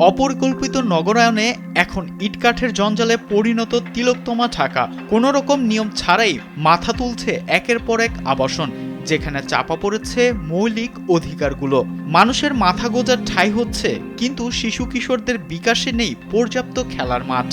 অপরিকল্পিত নগরায়নে এখন ইটকাঠের জঞ্জালে পরিণত তিলোত্তমা ঢাকা। কোনো রকম নিয়ম ছাড়াই মাথা তুলছে একের পর এক আবাসন, যেখানে চাপা পড়েছে মৌলিক অধিকারগুলো। মানুষের মাথা গোঁজার ঠাঁই হচ্ছে, কিন্তু শিশু কিশোরদের বিকাশে নেই পর্যাপ্ত খেলার মাঠ।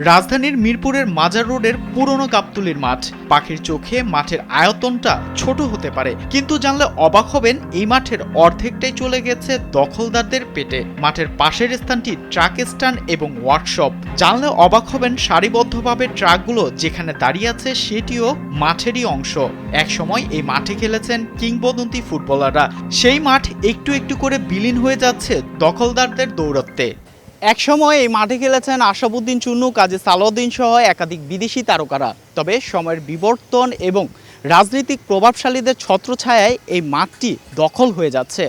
রাজধানীর মিরপুরের মাজার রোডের পুরনো গাবতলীর মাঠ। পাখির চোখে মাঠের আয়তনটা ছোট হতে পারে, কিন্তু জানলে অবাক হবেন এই মাঠের অর্ধেকটাই চলে গেছে দখলদারদের পেটে। মাঠের পাশের স্থানটি ট্রাক স্ট্যান্ড এবং ওয়ার্কশপ। জানলে অবাক হবেন সারিবদ্ধভাবে ট্রাকগুলো যেখানে দাঁড়িয়ে আছে সেটিও মাঠেরই অংশ। একসময় এই মাঠে খেলেছেন কিংবদন্তি ফুটবলাররা। সেই মাঠ একটু একটু করে বিলীন হয়ে যাচ্ছে দখলদারদের দৌরত্বে। একসময় এই মাঠে খেলেছেন আশরাফুদ্দিন চুন্নু, কাজী সালাউদ্দিন সহ একাধিক বিদেশি তারকারা। তবে সময়ের বিবর্তন এবং রাজনৈতিক প্রভাবশালীদের ছত্রছায়ায় এই মাঠটি দখল হয়ে যাচ্ছে।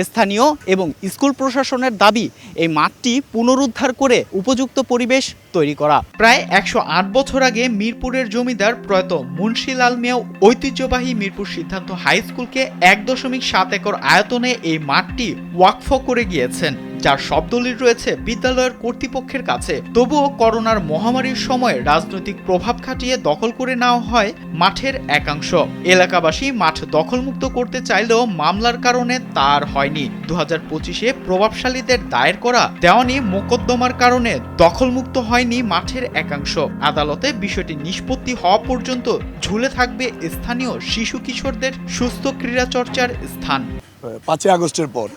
স্থানীয় এবং স্কুল প্রশাসনের দাবি এই মাঠটি পুনরুদ্ধার করে উপযুক্ত পরিবেশ তৈরি করা। প্রায় ১০৮ বছর আগে মিরপুরের জমিদার প্রয়াত মুন্সি লাল মিয়া ঐতিহ্যবাহী মিরপুর সিদ্ধান্ত হাই স্কুলকে ১.৭ একর আয়তনে এই মাঠটি ওয়াকফ করে গিয়েছেন, যার সব দলিল রয়েছে বিদ্যালয়ের কর্তৃপক্ষের কাছে। তবুও করোনার মহামারীর সময় রাজনৈতিক প্রভাব খাটিয়ে দখল করে নেওয়া হয় মাঠের একাংশ। এলাকাবাসী মাঠ দখলমুক্ত করতে চাইলেও মামলার কারণে তা আর হয়নি। ২০২৫-এ প্রভাবশালীদের দায়ের করা দেওয়ানি মোকদ্দমার কারণে দখলমুক্ত হয়নি মাঠের একাংশ। আদালতে বিষয়টি নিষ্পত্তি হওয়া পর্যন্ত ঝুলে থাকবে স্থানীয় শিশু কিশোরদের সুস্থ ক্রীড়া চর্চার স্থান। ৫ই আগস্টের পর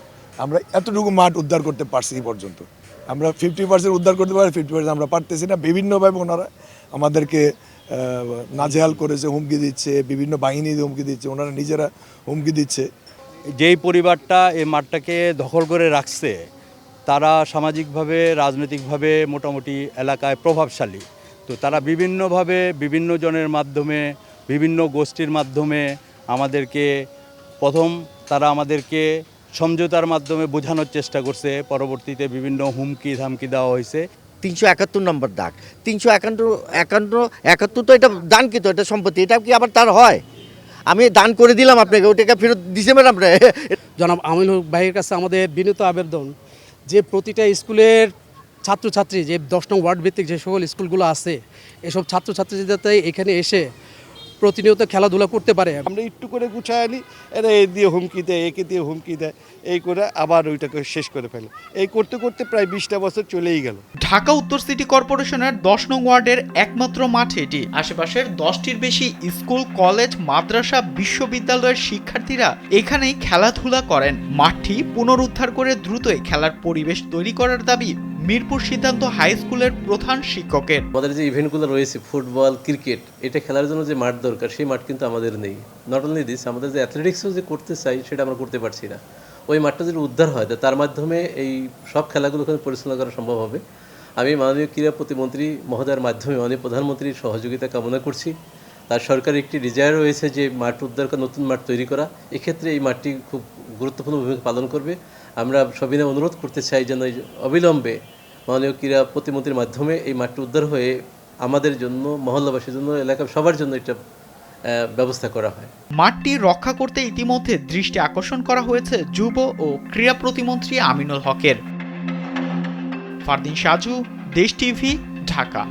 আমরা এতটুকু মাঠ উদ্ধার করতে পারছি এই পর্যন্ত। আমরা 50% উদ্ধার করতে পারি, 50% আমরা পারতেছি না। বিভিন্নভাবে ওনারা আমাদেরকে নাজেহাল করেছে, হুমকি দিচ্ছে, বিভিন্ন বাহিনী হুমকি দিচ্ছে, ওনারা নিজেরা হুমকি দিচ্ছে। যেই পরিবারটা এই মাঠটাকে দখল করে রাখছে তারা সামাজিকভাবে রাজনৈতিকভাবে মোটামুটি এলাকায় প্রভাবশালী। তো তারা বিভিন্নভাবে বিভিন্ন জনের মাধ্যমে বিভিন্ন গোষ্ঠীর মাধ্যমে আমাদেরকে তারা আমাদেরকে সমঝোতার মাধ্যমে বোঝানোর চেষ্টা করছে। পরবর্তীতে বিভিন্ন হুমকি ধামকি দেওয়া হয়েছে। ৩৭১ নম্বর দাগ, ৩৭১ তো এটা দানকৃত, এটা সম্পত্তি, এটা কি আবার তার হয়? আমি দান করে দিলাম আপনাকে, ওটাকে ফেরত দিছে ম্যাডাম। জনাব আমিনুল ভাইয়ের কাছে আমাদের বিনীত আবেদন যে প্রতিটা স্কুলের ছাত্রছাত্রী, যে ১০ নং ওয়ার্ড ভিত্তিক যে সকল স্কুলগুলো আছে, এসব ছাত্রছাত্রী যাতে এখানে এসে প্রতিনিয়ত খেলাধুলা করতে পারে। আমরা একটু করে গুছায় আনি, এরা এই দিয়ে হুমকি দেয়, একে দিয়ে হুমকি দেয়, এই করে আবার ওইটাকে শেষ করে ফেলে। এই করতে করতে প্রায় ২০টা বছর চলেই গেল। ঢাকা উত্তর সিটি কর্পোরেশনের ১০ নং ওয়ার্ডের একমাত্র মাঠ এটি। আশেপাশের ১০টির বেশি স্কুল, কলেজ, মাদ্রাসা, বিশ্ববিদ্যালয়ের শিক্ষার্থীরা এখানেই খেলাধুলা করেন। মাঠটি পুনরুদ্ধার করে দ্রুতই খেলার পরিবেশ তৈরি করার দাবি মিরপুর সিদ্ধান্ত হাই স্কুলের প্রধান শিক্ষকের। আমাদের যে ইভেন্টগুলো রয়েছে ফুটবল, ক্রিকেট, এটা খেলার জন্য যে মাঠ দরকার সেই মাঠ কিন্তু আমাদের নেই। নট অনলি দিস, আমাদের যে অ্যাথলেটিক্সও যে করতে চাই সেটা আমরা করতে পারছি না। ওই মাঠটা যদি উদ্ধার হয় তার মাধ্যমে এই সব খেলাগুলো পরিচালনা করা সম্ভব হবে। আমি মাননীয় ক্রীড়া প্রতিমন্ত্রী মহোদয়ের মাধ্যমে মাননীয় প্রধানমন্ত্রীর সহযোগিতা কামনা করছি। তার সরকারের একটি ডিজায়ার রয়েছে যে মাঠ উদ্ধার করা, নতুন মাঠ তৈরি করা। এক্ষেত্রে এই মাঠটি খুব গুরুত্বপূর্ণ ভূমিকা পালন করবে। আমরা সবিনয় অনুরোধ করতে চাই যেন অবিলম্বে মাননীয় ক্রীড়া প্রতিমন্ত্রীর মাধ্যমে এই মাঠটি উদ্ধার হয়ে আমাদের জন্য, মহল্লাবাসীর জন্য, এলাকার সবার জন্য এটা ব্যবস্থা করা হয়। মাঠটি রক্ষা করতে ইতিমধ্যে দৃষ্টি আকর্ষণ করা হয়েছে যুব ও ক্রীড়া প্রতিমন্ত্রী আমিনুল হকের। ফারদিন সাজু, দেশ টিভি, ঢাকা।